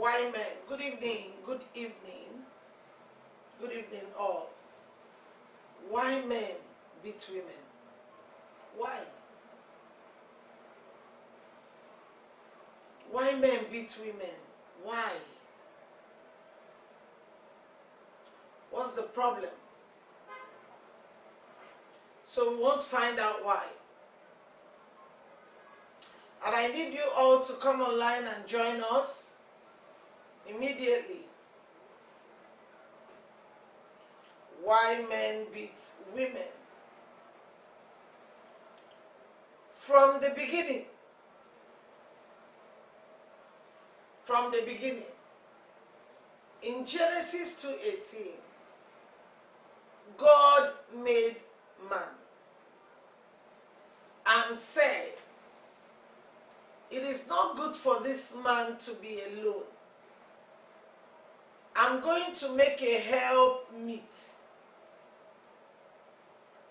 Why men? Good evening, good evening, good evening all. Why men beat women? Why? Why men beat women? Why? What's the problem? So we want to find out why. And I need you all to come online and join us immediately. Why men beat women? From the beginning. From the beginning. In Genesis 2:18, God made man and said, it is not good for this man to be alone. I'm going to make a help meet.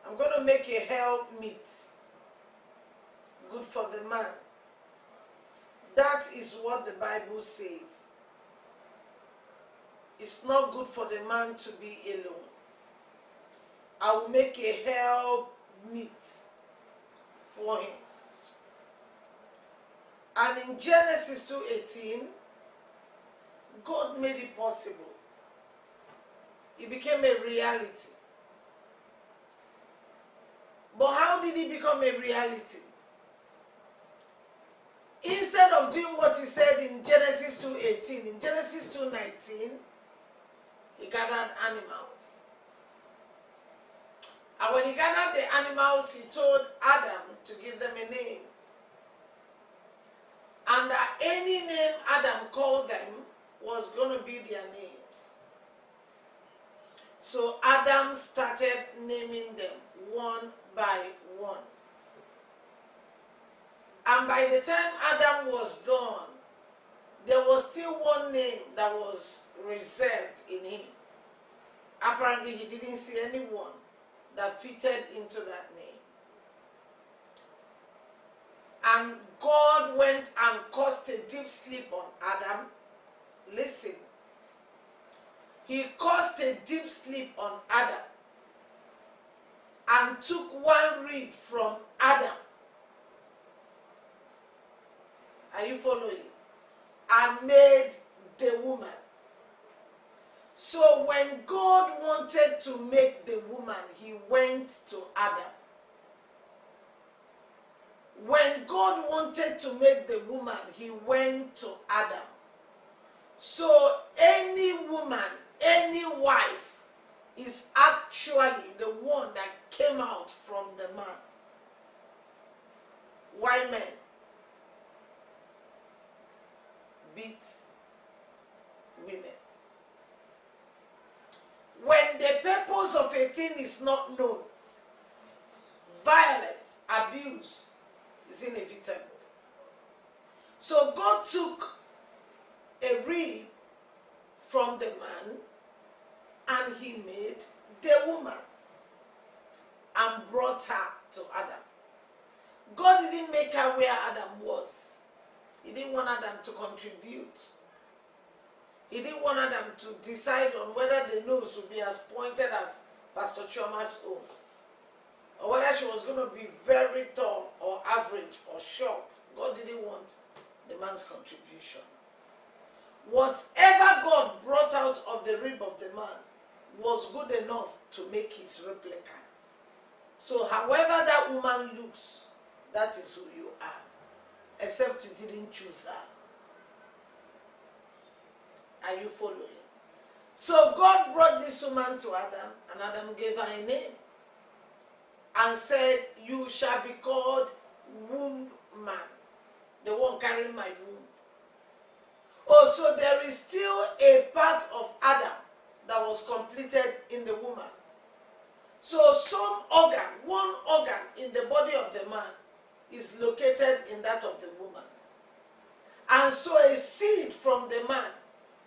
I'm going to make a help meet. Good for the man. That is what the Bible says. It's not good for the man to be alone. I will make a help meet for him. And in Genesis 2:18, God made it possible. It became a reality. But how did it become a reality? Instead of doing what he said in Genesis 2:18, in Genesis 2:19, he gathered animals. And when he gathered the animals, he told Adam to give them a name. And that any name Adam called them was going to be their names. So Adam started naming them one by one. And by the time Adam was done, there was still one name that was reserved in him. Apparently, he didn't see anyone that fitted into that name. And God went and caused a deep sleep on Adam. Listen. He caused a deep sleep on Adam and took one rib from Adam. Are you following? And made the woman. So when God wanted to make the woman, he went to Adam. When God wanted to make the woman, he went to Adam. So any woman, any wife is actually the one that came out from the man. Why men beat women? When the purpose of a thing is not known, violence, abuse is inevitable. So God took a rib from the man and he made the woman and brought her to Adam. God didn't make her where Adam was. He didn't want Adam to contribute. He didn't want Adam to decide on whether the nose would be as pointed as Pastor Chioma's own, or whether she was going to be very tall or average or short. God didn't want the man's contribution. Whatever God brought out of the rib of the man was good enough to make his replica. So however that woman looks, that is who you are, except you didn't choose her. Are you following? So God brought this woman to Adam, and Adam gave her a name and said, you shall be called womb man, the one carrying my womb. Oh, so there is still a part of Adam that was completed in the woman. So some organ, one organ in the body of the man is located in that of the woman. And so a seed from the man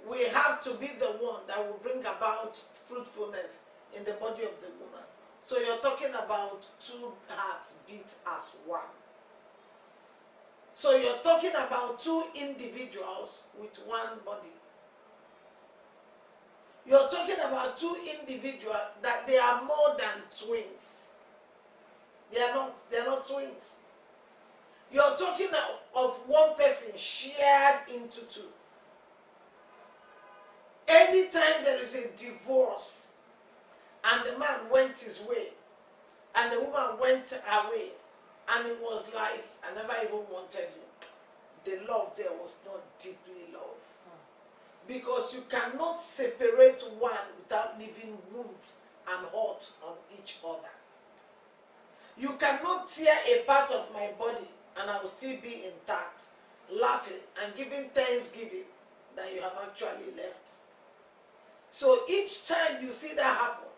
will have to be the one that will bring about fruitfulness in the body of the woman. So you're talking about two hearts beat as one. So you're talking about two individuals with one body. You're talking about two individuals that they are more than twins. They're not twins. You're talking of one person shared into two. Anytime there is a divorce and the man went his way and the woman went away, and it was like, I never even wanted you, the love there was not deeply love. Because you cannot separate one without leaving wounds and hurt on each other. You cannot tear a part of my body and I will still be intact, laughing and giving thanksgiving that you have actually left. So each time you see that happen,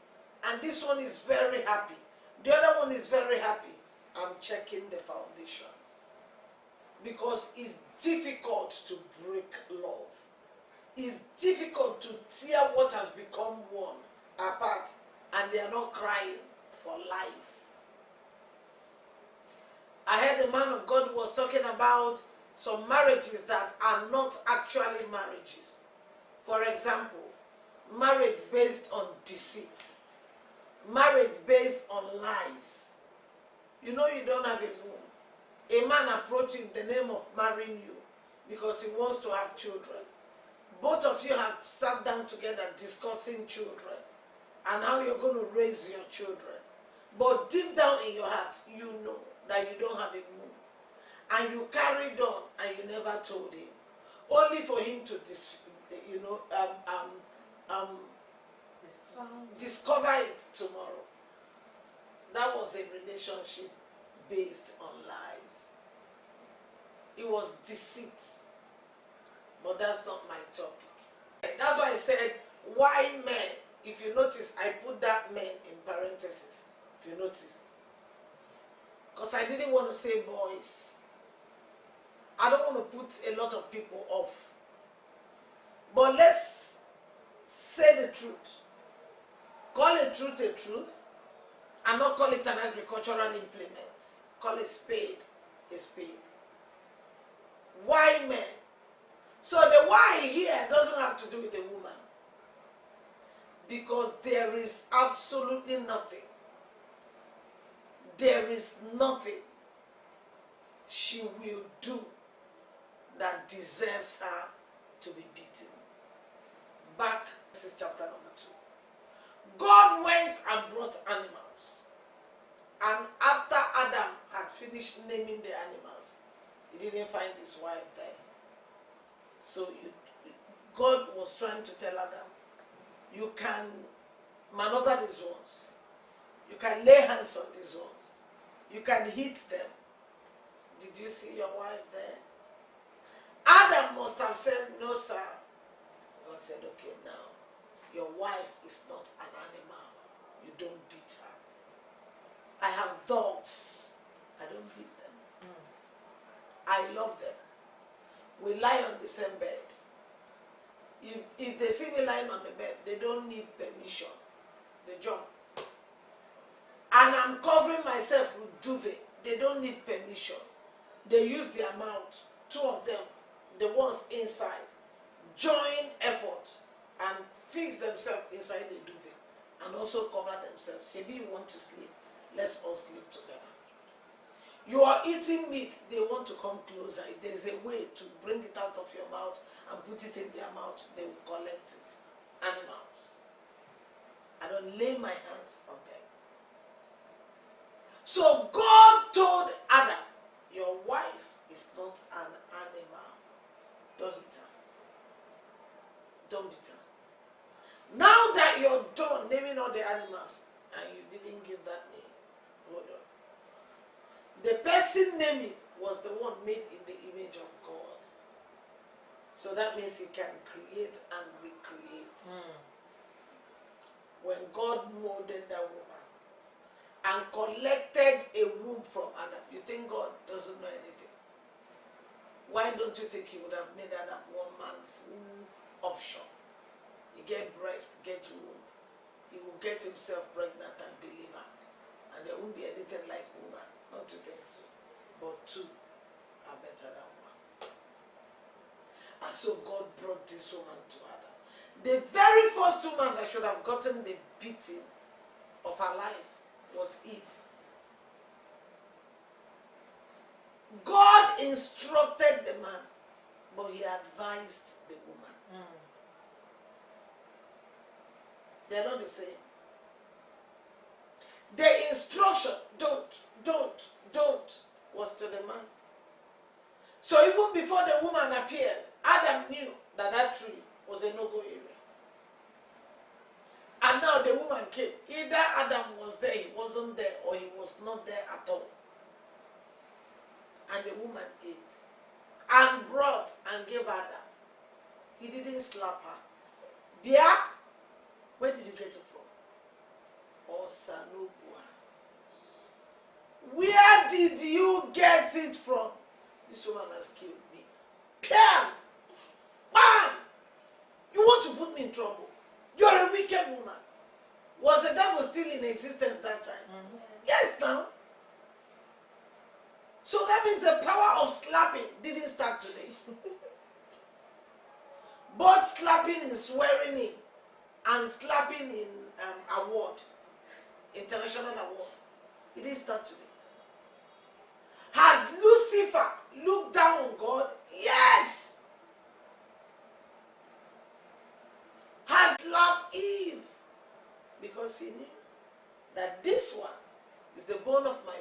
and this one is very happy, the other one is very happy, I'm checking the foundation. Because it's difficult to break love. It's difficult to tear what has become one apart, and they are not crying for life. I heard a man of God was talking about some marriages that are not actually marriages. For example, marriage based on deceit, marriage based on lies. You know you don't have a womb. A man approaching the name of marrying you because he wants to have children. Both of you have sat down together discussing children and how you're going to raise your children. But deep down in your heart, you know that you don't have a womb. And you carried on and you never told him. Only for him to discover it tomorrow. That was a relationship based on lies. It was deceit. But that's not my topic. That's why I said, why men? If you notice, I put that men in parentheses, if you noticed. Because I didn't want to say boys. I don't want to put a lot of people off. But let's say the truth. Call a truth a truth, and not call it an agricultural implement. Call a spade a spade. Why men? So the why here doesn't have to do with the woman. Because there is absolutely nothing. There is nothing she will do that deserves her to be beaten. Back, this is chapter number 2. God went and brought animals. And after Adam had finished naming the animals, he didn't find his wife there. So God was trying to tell Adam, you can maneuver these ones. You can lay hands on these ones. You can hit them. Did you see your wife there? Adam must have said, no, sir. God said, okay, now, your wife is not an animal. You don't beat her. I have dogs. I don't beat them. I love them. We lie on the same bed. If they see me lying on the bed, they don't need permission. They jump. And I'm covering myself with duvet. They don't need permission. They use their mouth. 2 of them, the ones inside, join effort and fix themselves inside the duvet and also cover themselves. Maybe you want to sleep. Let's all sleep together. You are eating meat, they want to come closer. If there's a way to bring it out of your mouth and put it in their mouth, they will collect it. Animals. I don't lay my hands on them. So God told Adam, your wife is not an animal. Don't hit her. Don't beat her. Now that you're done naming all the animals and you didn't give that name, hold on. The person naming was the one made in the image of God. So that means he can create and recreate. When God molded that woman and collected a womb from Adam, you think God doesn't know anything? Why don't you think he would have made Adam one man full option? He get breast, get womb. He will get himself pregnant and deliver. And there won't be anything like woman. Not to think so. But 2 are better so God brought this woman to Adam. The very first woman that should have gotten the beating of her life was Eve. God instructed the man, but he advised the woman. They're not the same. The instruction, don't, was to the man. So even before the woman appeared, Adam knew that that tree was a no-go area. And now the woman came. Either Adam was there, he wasn't there, or he was not there at all. And the woman ate and brought and gave Adam. He didn't slap her. Bia, where did you get it from? Osanobua. Where did you get it from? This woman has killed me. Pam! Bam! You want to put me in trouble? You're a wicked woman. Was the devil still in existence that time? Yes, now. So that means the power of slapping didn't start today. Both slapping in swearing in and slapping in award, international award, it didn't start today. Has Lucifer looked down on God? Yes. Has slapped Eve because he knew that this one is the bone of my